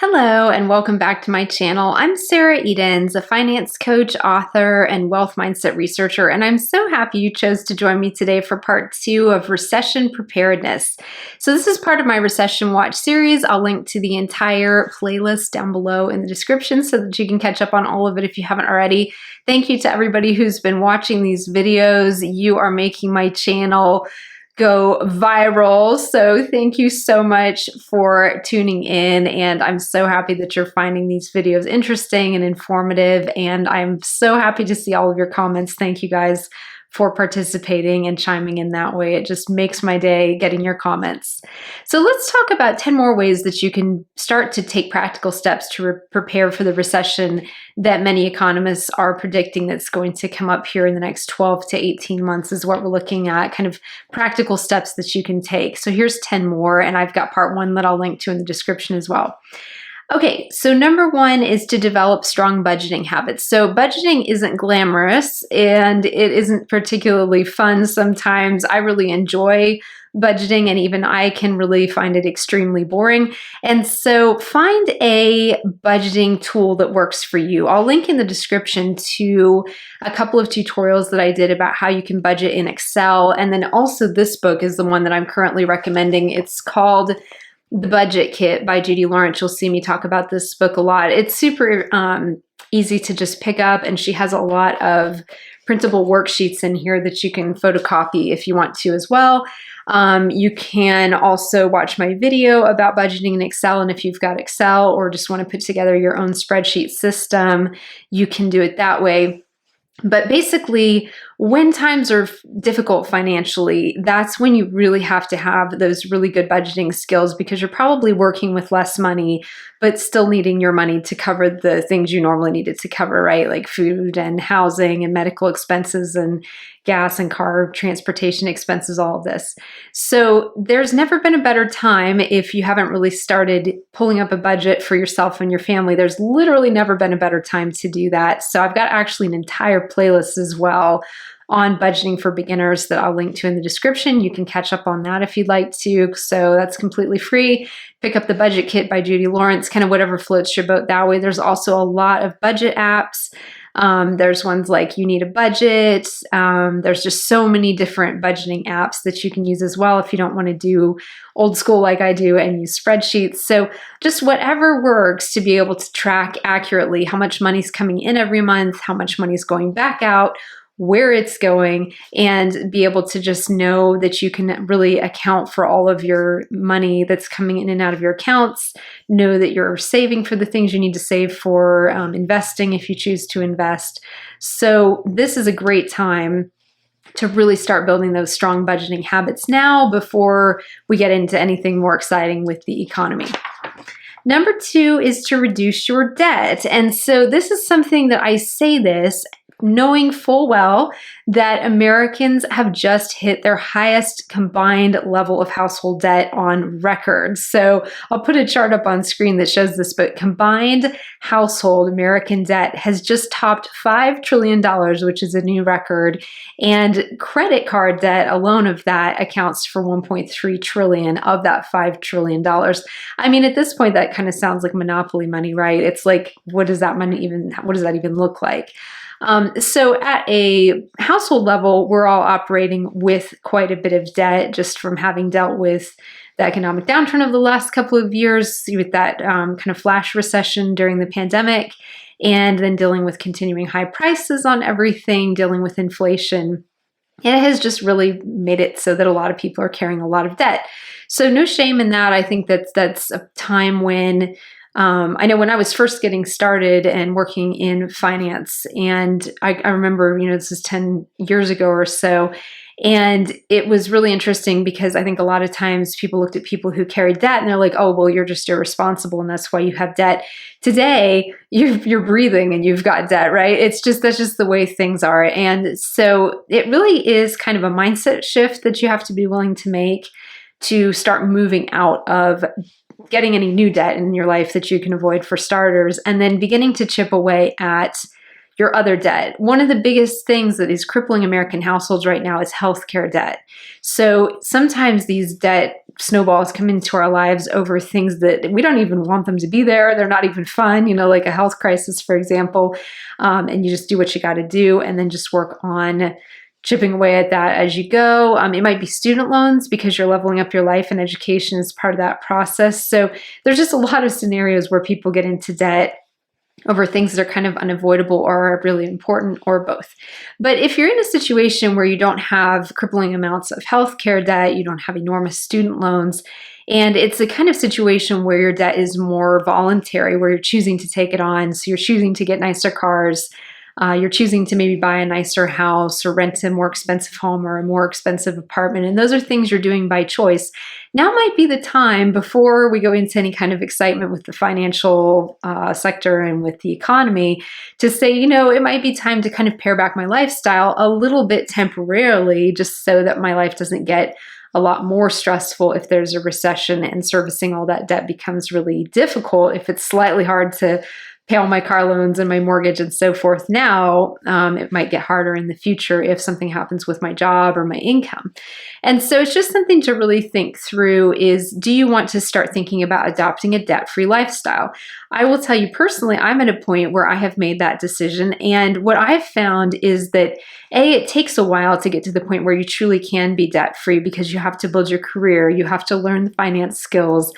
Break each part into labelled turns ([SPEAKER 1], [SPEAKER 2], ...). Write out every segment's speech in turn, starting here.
[SPEAKER 1] Hello and welcome back to my channel. I'm Sarah Edens, a finance coach, author, and wealth mindset researcher, and I'm so happy you chose to join me today for part 2 of recession preparedness. So this is part of my Recession Watch series. I'll link to the entire playlist down below in the description so that you can catch up on all of it if you haven't already. Thank you to everybody who's been watching these videos. You are making my channel go viral. So thank you so much for tuning in, and I'm so happy that you're finding these videos interesting and informative, and I'm so happy to see all of your comments. Thank you guys for participating and chiming in that way. It just makes my day getting your comments. So let's talk about 10 more ways that you can start to take practical steps to prepare for the recession that many economists are predicting that's going to come up here in the next 12 to 18 months is what we're looking at, kind of practical steps that you can take. So here's 10 more, and I've got part 1 that I'll link to in the description as well. Okay, so number 1 is to develop strong budgeting habits. So budgeting isn't glamorous and it isn't particularly fun sometimes. I really enjoy budgeting, and even I can really find it extremely boring. And so find a budgeting tool that works for you. I'll link in the description to a couple of tutorials that I did about how you can budget in Excel. And then also this book is the one that I'm currently recommending. It's called The Budget Kit by Judy Lawrence. You'll see me talk about this book a lot. It's super easy to just pick up, and she has a lot of printable worksheets in here that you can photocopy if you want to as well. You can also watch my video about budgeting in Excel, and if you've got Excel or just want to put together your own spreadsheet system, you can do it that way. But basically, when times are difficult financially, that's when you really have to have those really good budgeting skills, because you're probably working with less money, but still needing your money to cover the things you normally needed to cover, right? Like food and housing and medical expenses and gas and car transportation expenses, all of this. So there's never been a better time if you haven't really started pulling up a budget for yourself and your family. There's literally never been a better time to do that. So I've got actually an entire playlist as well on budgeting for beginners that I'll link to in the description. You can catch up on that if you'd like to. So that's completely free. Pick up The Budget Kit by Judy Lawrence, kind of whatever floats your boat that way. There's also a lot of budget apps. There's ones like You Need a Budget. There's just so many different budgeting apps that you can use as well if you don't want to do old school like I do and use spreadsheets. So just whatever works to be able to track accurately how much money's coming in every month, how much money's going back out, where it's going, and be able to just know that you can really account for all of your money that's coming in and out of your accounts, know that you're saving for the things you need to save for, investing if you choose to invest. So this is a great time to really start building those strong budgeting habits now before we get into anything more exciting with the economy. Number 2 is to reduce your debt. And so this is something that I say this knowing full well that Americans have just hit their highest combined level of household debt on record. So I'll put a chart up on screen that shows this, but combined household American debt has just topped $5 trillion, which is a new record. And credit card debt alone of that accounts for $1.3 trillion of that $5 trillion. I mean, at this point, that kind of sounds like monopoly money, right? It's like, what does that even look like? So at a household level, we're all operating with quite a bit of debt just from having dealt with the economic downturn of the last couple of years, with that kind of flash recession during the pandemic, and then dealing with continuing high prices on everything, dealing with inflation. And it has just really made it so that a lot of people are carrying a lot of debt. So no shame in that. I think that's a time when I know when I was first getting started and working in finance, and I remember, this is 10 years ago or so, and it was really interesting because I think a lot of times people looked at people who carried debt and they're like, oh, well, you're just irresponsible and that's why you have debt. Today, you're breathing and you've got debt, right? That's just the way things are. And so it really is kind of a mindset shift that you have to be willing to make to start moving out of getting any new debt in your life that you can avoid for starters, and then beginning to chip away at your other debt. One of the biggest things that is crippling American households right now is healthcare debt. So sometimes these debt snowballs come into our lives over things that we don't even want them to be there. They're not even fun, like a health crisis, for example. And you just do what you got to do and then just work on chipping away at that as you go. It might be student loans because you're leveling up your life, and education is part of that process. So there's just a lot of scenarios where people get into debt over things that are kind of unavoidable or are really important, or both. But if you're in a situation where you don't have crippling amounts of healthcare debt, you don't have enormous student loans, and it's a kind of situation where your debt is more voluntary, where you're choosing to take it on, so you're choosing to get nicer cars, you're choosing to maybe buy a nicer house or rent a more expensive home or a more expensive apartment. And those are things you're doing by choice. Now might be the time, before we go into any kind of excitement with the financial sector and with the economy, to say, it might be time to kind of pare back my lifestyle a little bit temporarily, just so that my life doesn't get a lot more stressful if there's a recession and servicing all that debt becomes really difficult. If it's slightly hard to pay all my car loans and my mortgage and so forth now, it might get harder in the future if something happens with my job or my income. And so it's just something to really think through is, do you want to start thinking about adopting a debt-free lifestyle? I will tell you personally, I'm at a point where I have made that decision. And what I've found is that it takes a while to get to the point where you truly can be debt-free, because you have to build your career, you have to learn the finance skills,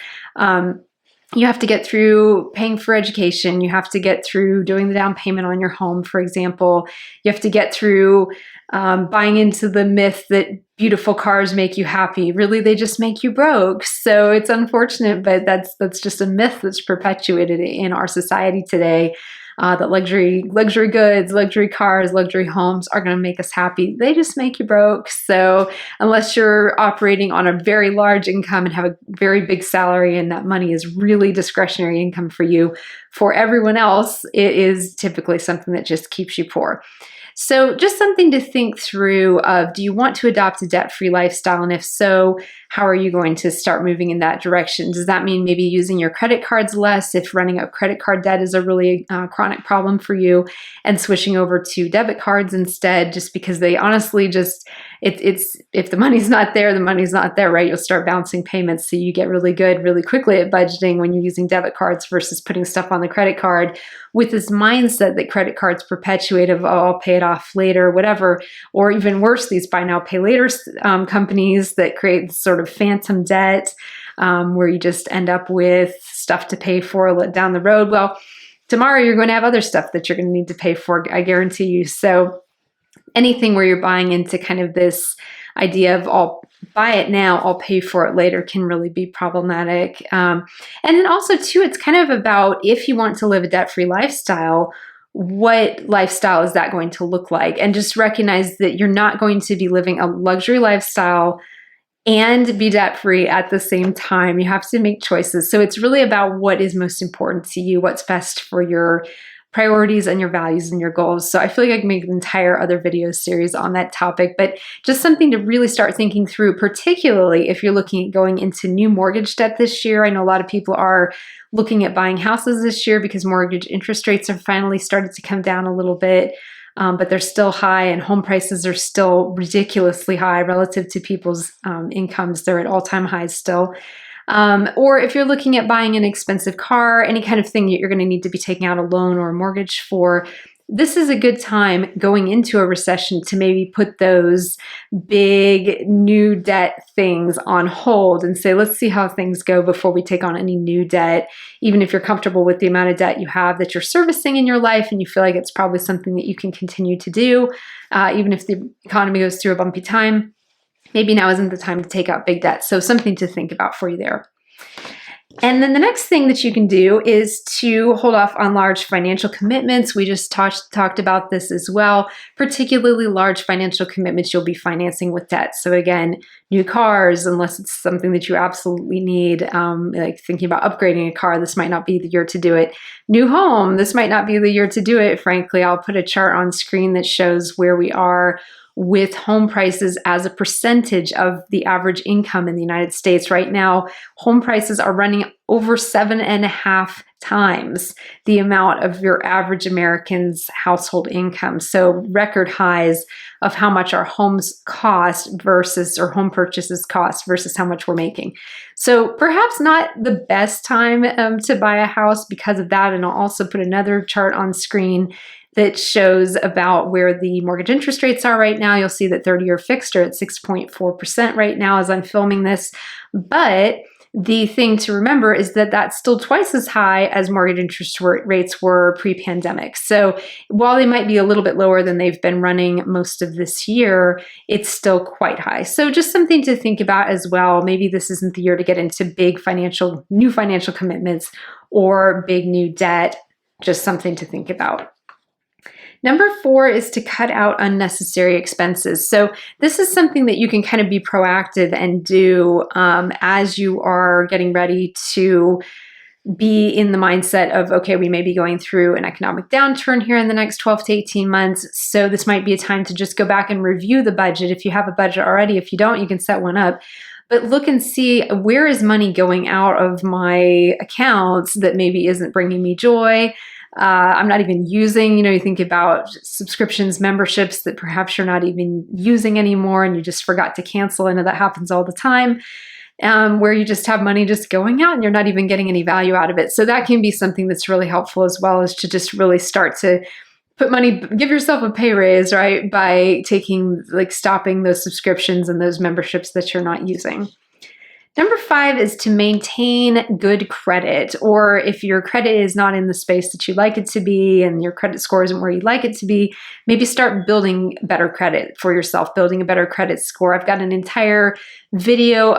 [SPEAKER 1] you have to get through paying for education. You have to get through doing the down payment on your home, for example. You have to get through buying into the myth that beautiful cars make you happy. Really, they just make you broke. So it's unfortunate, but that's just a myth that's perpetuated in our society today. That luxury goods, luxury cars, luxury homes are going to make us happy. They just make you broke. So unless you're operating on a very large income and have a very big salary, and that money is really discretionary income for you, for everyone else, it is typically something that just keeps you poor. So just something to think through of, do you want to adopt a debt-free lifestyle? And if so, how are you going to start moving in that direction? Does that mean maybe using your credit cards less if running up credit card debt is a really chronic problem for you, and switching over to debit cards instead, just because they honestly just, it's if the money's not there, the money's not there, right? You'll start bouncing payments. So you get really good really quickly at budgeting when you're using debit cards versus putting stuff on the credit card with this mindset that credit cards perpetuate of, oh, I'll pay it off later, whatever. Or even worse, these buy now, pay later companies that create sort of phantom debt where you just end up with stuff to pay for down the road. Well, tomorrow you're going to have other stuff that you're going to need to pay for, I guarantee you. So anything where you're buying into kind of this idea of, I'll buy it now, I'll pay for it later, can really be problematic. And then also too, it's kind of about, if you want to live a debt-free lifestyle, what lifestyle is that going to look like? And just recognize that you're not going to be living a luxury lifestyle and be debt-free at the same time. You have to make choices. So it's really about what is most important to you, what's best for your priorities and your values and your goals. So I feel like I can make an entire other video series on that topic, but just something to really start thinking through, particularly if you're looking at going into new mortgage debt this year. I know a lot of people are looking at buying houses this year because mortgage interest rates have finally started to come down a little bit, but they're still high, and home prices are still ridiculously high relative to people's incomes. They're at all-time highs still. Or if you're looking at buying an expensive car, any kind of thing that you're going to need to be taking out a loan or a mortgage for, this is a good time going into a recession to maybe put those big new debt things on hold and say, let's see how things go before we take on any new debt. Even if you're comfortable with the amount of debt you have that you're servicing in your life and you feel like it's probably something that you can continue to do, even if the economy goes through a bumpy time, maybe now isn't the time to take out big debt. So something to think about for you there. And then the next thing that you can do is to hold off on large financial commitments. We just talked about this as well, particularly large financial commitments you'll be financing with debt. So again, new cars, unless it's something that you absolutely need, like thinking about upgrading a car, this might not be the year to do it. New home, this might not be the year to do it, frankly. I'll put a chart on screen that shows where we are with home prices as a percentage of the average income in the United States. Right now, home prices are running over 7.5 times the amount of your average American's household income. So record highs of how much our homes cost versus, or home purchases cost versus how much we're making. So perhaps not the best time to buy a house because of that. And I'll also put another chart on screen that shows about where the mortgage interest rates are right now. You'll see that 30-year fixed are at 6.4% right now as I'm filming this. But the thing to remember is that that's still twice as high as mortgage interest rates were pre-pandemic. So while they might be a little bit lower than they've been running most of this year, it's still quite high. So just something to think about as well. Maybe this isn't the year to get into big new financial commitments or big new debt. Just something to think about. Number 4 is to cut out unnecessary expenses. So this is something that you can kind of be proactive and do as you are getting ready to be in the mindset of, okay, we may be going through an economic downturn here in the next 12 to 18 months. So this might be a time to just go back and review the budget. If you have a budget already, if you don't, you can set one up. But look and see, where is money going out of my accounts that maybe isn't bringing me joy? I'm not even using, you think about subscriptions, memberships that perhaps you're not even using anymore and you just forgot to cancel. I know that happens all the time, where you just have money just going out and you're not even getting any value out of it. So that can be something that's really helpful as well, as to just really start to put money, give yourself a pay raise, right? By stopping those subscriptions and those memberships that you're not using. Number 5 is to maintain good credit, or if your credit is not in the space that you like it to be and your credit score isn't where you'd like it to be, maybe start building better credit for yourself, building a better credit score. I've got an entire video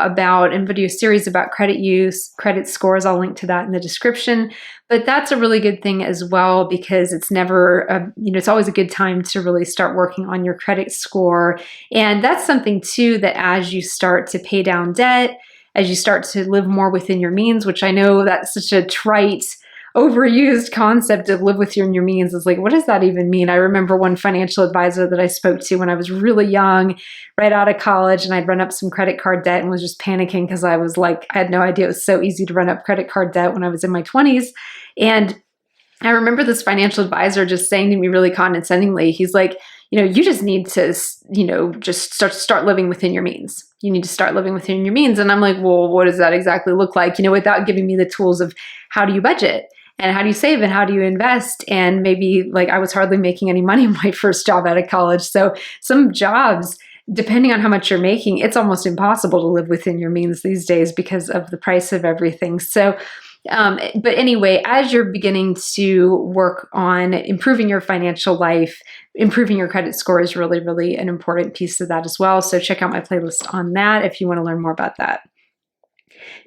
[SPEAKER 1] series about credit use, credit scores. I'll link to that in the description. But that's a really good thing as well, because it's it's always a good time to really start working on your credit score. And that's something too, that as you start to pay down debt, as you start to live more within your means, which I know that's such a trite, overused concept of live within your means. It's like, what does that even mean? I remember one financial advisor that I spoke to when I was really young, right out of college, and I'd run up some credit card debt and was just panicking because I had no idea it was so easy to run up credit card debt when I was in my 20s. And I remember this financial advisor just saying to me really condescendingly, he's like, you just need to, just start living within your means. You need to start living within your means. And I'm like, well, what does that exactly look like? Without giving me the tools of how do you budget and how do you save and how do you invest? And maybe I was hardly making any money in my first job out of college. So some jobs, depending on how much you're making, it's almost impossible to live within your means these days because of the price of everything. So but anyway, as you're beginning to work on improving your financial life, improving your credit score is really, really an important piece of that as well. So check out my playlist on that if you want to learn more about that.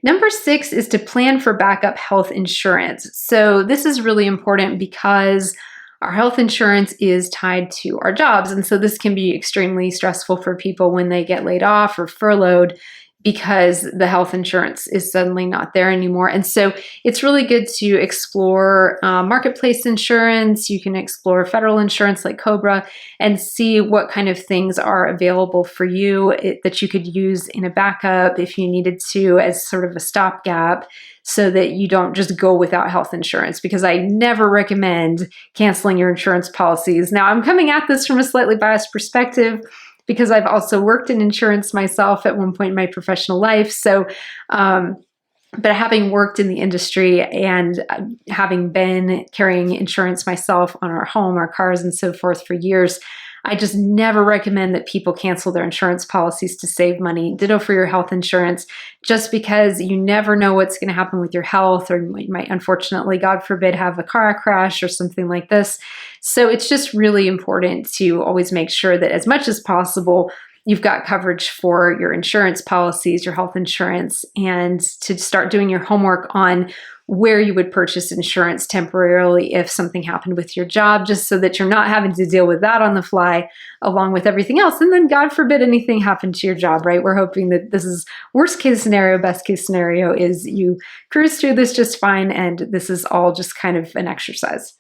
[SPEAKER 1] Number 6 is to plan for backup health insurance. So this is really important because our health insurance is tied to our jobs. And so this can be extremely stressful for people when they get laid off or furloughed, because the health insurance is suddenly not there anymore. And so it's really good to explore marketplace insurance. You can explore federal insurance like COBRA and see what kind of things are available for you that you could use in a backup if you needed to, as sort of a stopgap, so that you don't just go without health insurance, because I never recommend canceling your insurance policies. Now, I'm coming at this from a slightly biased perspective, because I've also worked in insurance myself at one point in my professional life. So, but having worked in the industry and having been carrying insurance myself on our home, our cars, and so forth for years, I just never recommend that people cancel their insurance policies to save money. Ditto for your health insurance, just because you never know what's going to happen with your health, or you might unfortunately, God forbid, have a car crash or something like this. So it's just really important to always make sure that as much as possible, you've got coverage for your insurance policies, your health insurance, and to start doing your homework on where you would purchase insurance temporarily if something happened with your job, just so that you're not having to deal with that on the fly along with everything else. And then God forbid anything happened to your job, right? We're hoping that this is worst case scenario. Best case scenario is you cruise through this just fine, and this is all just kind of an exercise.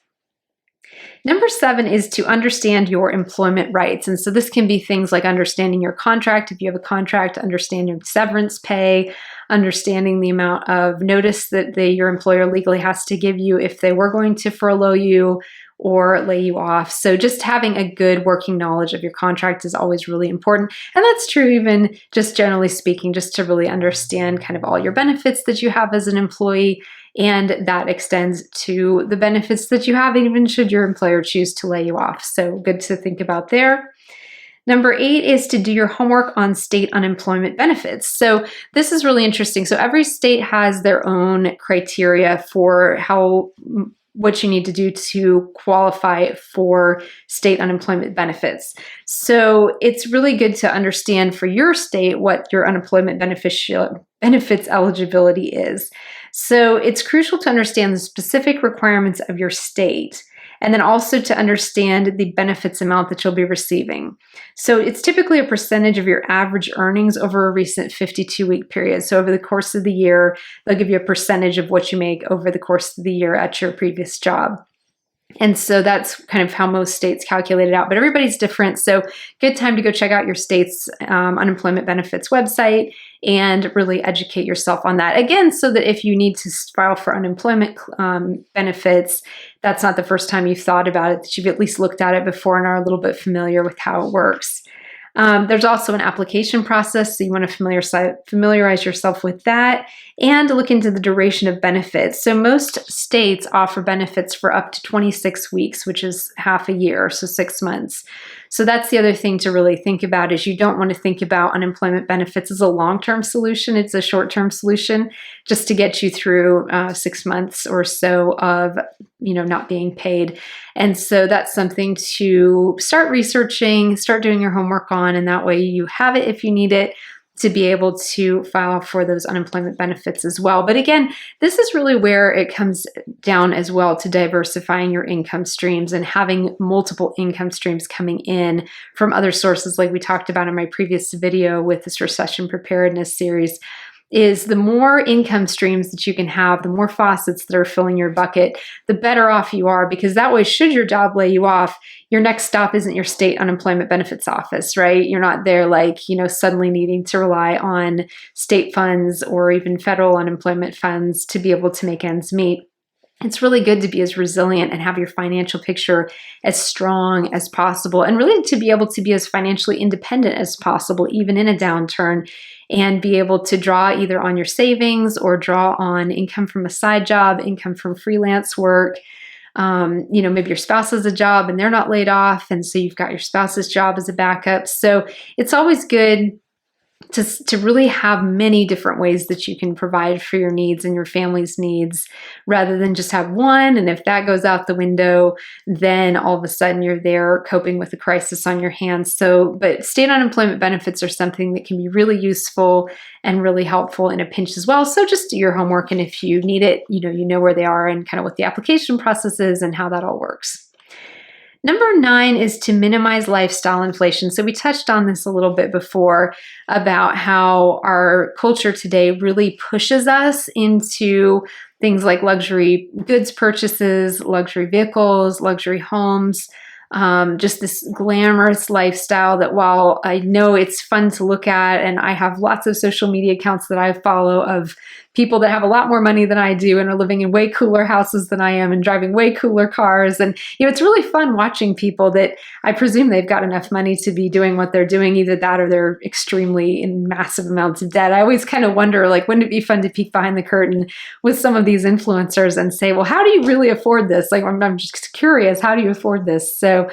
[SPEAKER 1] Number 7 is to understand your employment rights. And so this can be things like understanding your contract. If you have a contract, understanding severance pay, understanding the amount of notice that your employer legally has to give you if they were going to furlough you or lay you off. So just having a good working knowledge of your contract is always really important. And that's true even just generally speaking, just to really understand kind of all your benefits that you have as an employee. And that extends to the benefits that you have, even should your employer choose to lay you off. So good to think about there. Number 8 is to do your homework on state unemployment benefits. So this is really interesting. So every state has their own criteria for what you need to do to qualify for state unemployment benefits. So it's really good to understand for your state what your unemployment benefits eligibility is. So it's crucial to understand the specific requirements of your state, and then also to understand the benefits amount that you'll be receiving. So it's typically a percentage of your average earnings over a recent 52-week period. So over the course of the year, they'll give you a percentage of what you make over the course of the year at your previous job. And so that's kind of how most states calculate it out, but everybody's different. So good time to go check out your state's unemployment benefits website and really educate yourself on that. Again, so that if you need to file for unemployment benefits, that's not the first time you've thought about it, that you've at least looked at it before and are a little bit familiar with how it works. There's also an application process, so you want to familiarize yourself with that and look into the duration of benefits. So most states offer benefits for up to 26 weeks, which is half a year, so 6 months. So that's the other thing to really think about, is you don't want to think about unemployment benefits as a long-term solution. It's a short-term solution just to get you through 6 months or so of not being paid. And so that's something to start researching, start doing your homework on, and that way you have it if you need it to be able to file for those unemployment benefits as well. But again, this is really where it comes down as well to diversifying your income streams and having multiple income streams coming in from other sources, like we talked about in my previous video with this recession preparedness series. Is the more income streams that you can have, the more faucets that are filling your bucket, the better off you are, because that way, should your job lay you off, your next stop isn't your state unemployment benefits office, right? You're not there suddenly needing to rely on state funds or even federal unemployment funds to be able to make ends meet. It's really good to be as resilient and have your financial picture as strong as possible, and really to be able to be as financially independent as possible, even in a downturn, and be able to draw either on your savings or draw on income from a side job, income from freelance work. Maybe your spouse has a job and they're not laid off, and so you've got your spouse's job as a backup. So it's always good to really have many different ways that you can provide for your needs and your family's needs, rather than just have one. And if that goes out the window, then all of a sudden you're there coping with a crisis on your hands. But state unemployment benefits are something that can be really useful and really helpful in a pinch as well. So just do your homework, and if you need it, you know where they are and kind of what the application process is and how that all works. Number 9 is to minimize lifestyle inflation. So we touched on this a little bit before about how our culture today really pushes us into things like luxury goods purchases, luxury vehicles, luxury homes, just this glamorous lifestyle that, while I know it's fun to look at, and I have lots of social media accounts that I follow of people that have a lot more money than I do and are living in way cooler houses than I am and driving way cooler cars. And, it's really fun watching people that I presume they've got enough money to be doing what they're doing, either that or they're extremely in massive amounts of debt. I always kind of wonder, wouldn't it be fun to peek behind the curtain with some of these influencers and say, well, how do you really afford this? I'm just curious, how do you afford this? So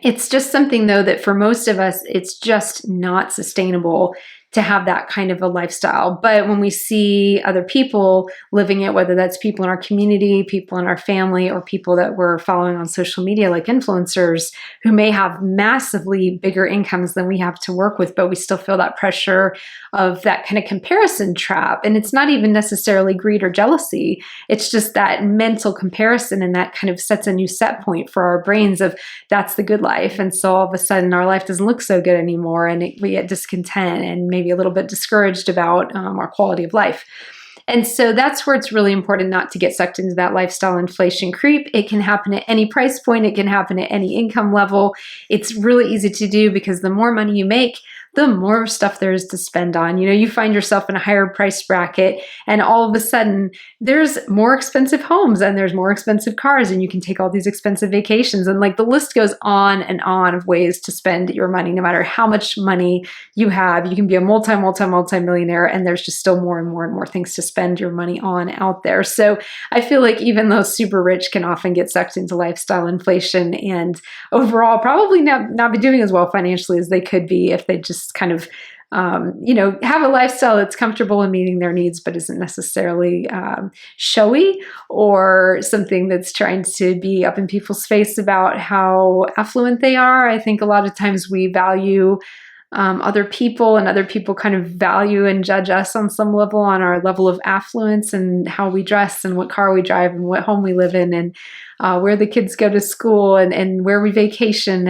[SPEAKER 1] it's just something, though, that for most of us, it's just not sustainable to have that kind of a lifestyle. But when we see other people living it, whether that's people in our community, people in our family, or people that we're following on social media, like influencers who may have massively bigger incomes than we have to work with, but we still feel that pressure of that kind of comparison trap. And it's not even necessarily greed or jealousy. It's just that mental comparison, and that kind of sets a new set point for our brains of that's the good life. And so all of a sudden our life doesn't look so good anymore, and we get discontent and maybe a little bit discouraged about our quality of life. And so that's where it's really important not to get sucked into that lifestyle inflation creep. It can happen at any price point. It can happen at any income level. It's really easy to do because the more money you make, the more stuff there is to spend on. You find yourself in a higher price bracket, and all of a sudden there's more expensive homes and there's more expensive cars, and you can take all these expensive vacations. And like the list goes on and on of ways to spend your money. No matter how much money you have, you can be a multi-millionaire, and there's just still more and more and more things to spend your money on out there. So I feel like even those super rich can often get sucked into lifestyle inflation, and overall probably not be doing as well financially as they could be if they just kind of have a lifestyle that's comfortable in meeting their needs, but isn't necessarily showy, or something that's trying to be up in people's face about how affluent they are. I think a lot of times we value other people, and other people kind of value and judge us on some level on our level of affluence, and how we dress, and what car we drive, and what home we live in, and where the kids go to school, and where we vacation.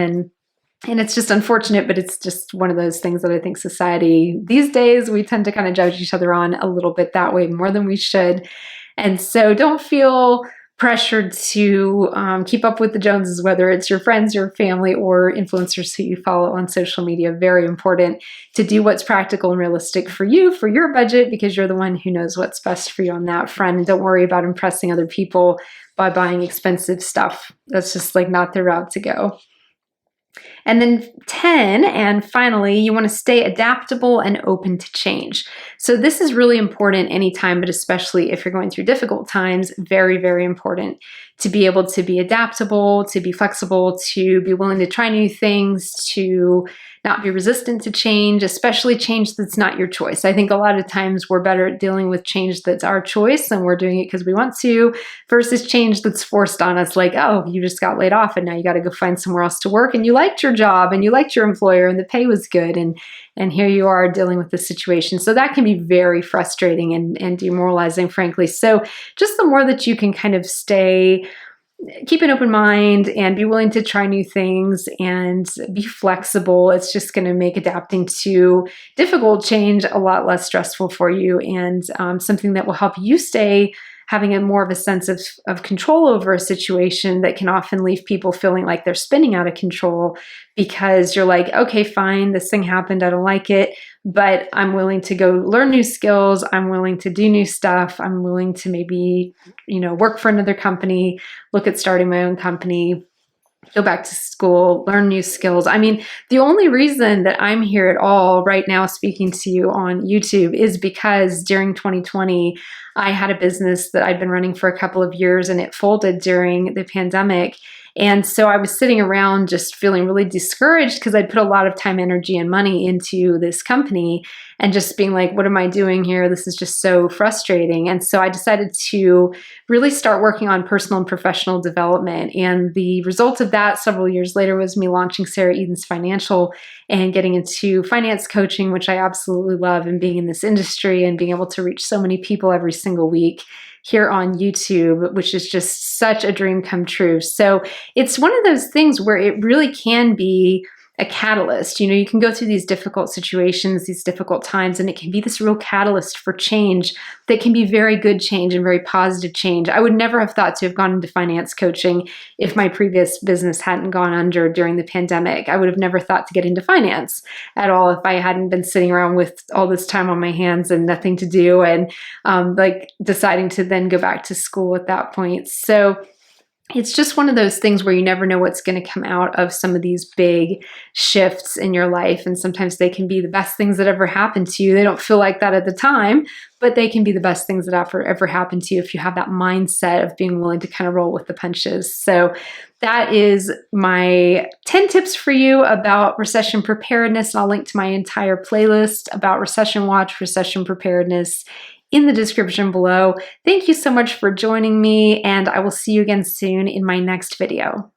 [SPEAKER 1] And it's just unfortunate, but it's just one of those things that I think society these days, we tend to kind of judge each other on a little bit that way, more than we should. And so don't feel pressured to keep up with the Joneses, whether it's your friends, your family, or influencers who you follow on social media. Very important to do what's practical and realistic for you, for your budget, because you're the one who knows what's best for you on that front. And don't worry about impressing other people by buying expensive stuff. That's just like not the route to go. And then 10, and finally, you want to stay adaptable and open to change. So this is really important anytime, but especially if you're going through difficult times, very, very important to be able to be adaptable, to be flexible, to be willing to try new things, to not be resistant to change, especially change that's not your choice. I think a lot of times we're better at dealing with change that's our choice and we're doing it because we want to, versus change that's forced on us, like, oh, you just got laid off and now you got to go find somewhere else to work, and you liked your job and you liked your employer and the pay was good, and here you are dealing with the situation. So that can be very frustrating and demoralizing, frankly. So just the more that you can kind of keep an open mind and be willing to try new things and be flexible, it's just going to make adapting to difficult change a lot less stressful for you, and something that will help you stay having more of a sense of control over a situation that can often leave people feeling like they're spinning out of control, because you're like, okay, fine, this thing happened, I don't like it, but I'm willing to go learn new skills, I'm willing to do new stuff, I'm willing to maybe, work for another company, look at starting my own company, go back to school, learn new skills. I mean, the only reason that I'm here at all right now speaking to you on YouTube is because during 2020, I had a business that I'd been running for a couple of years, and it folded during the pandemic. And so I was sitting around just feeling really discouraged because I'd put a lot of time, energy, and money into this company, and just being like, what am I doing here? This is just so frustrating. And so I decided to really start working on personal and professional development. And the result of that several years later was me launching Sarah Eden's Financial and getting into finance coaching, which I absolutely love, and being in this industry and being able to reach so many people every single week here on YouTube, which is just such a dream come true. So it's one of those things where it really can be a catalyst. You can go through these difficult situations, these difficult times, and it can be this real catalyst for change that can be very good change and very positive change. I would never have thought to have gone into finance coaching if my previous business hadn't gone under during the pandemic. I would have never thought to get into finance at all if I hadn't been sitting around with all this time on my hands and nothing to do, and deciding to then go back to school at that point. So it's just one of those things where you never know what's going to come out of some of these big shifts in your life. And sometimes they can be the best things that ever happened to you. They don't feel like that at the time, but they can be the best things that ever happened to you if you have that mindset of being willing to kind of roll with the punches. So that is my 10 tips for you about recession preparedness. And I'll link to my entire playlist about recession watch, recession preparedness in the description below. Thank you so much for joining me, and I will see you again soon in my next video.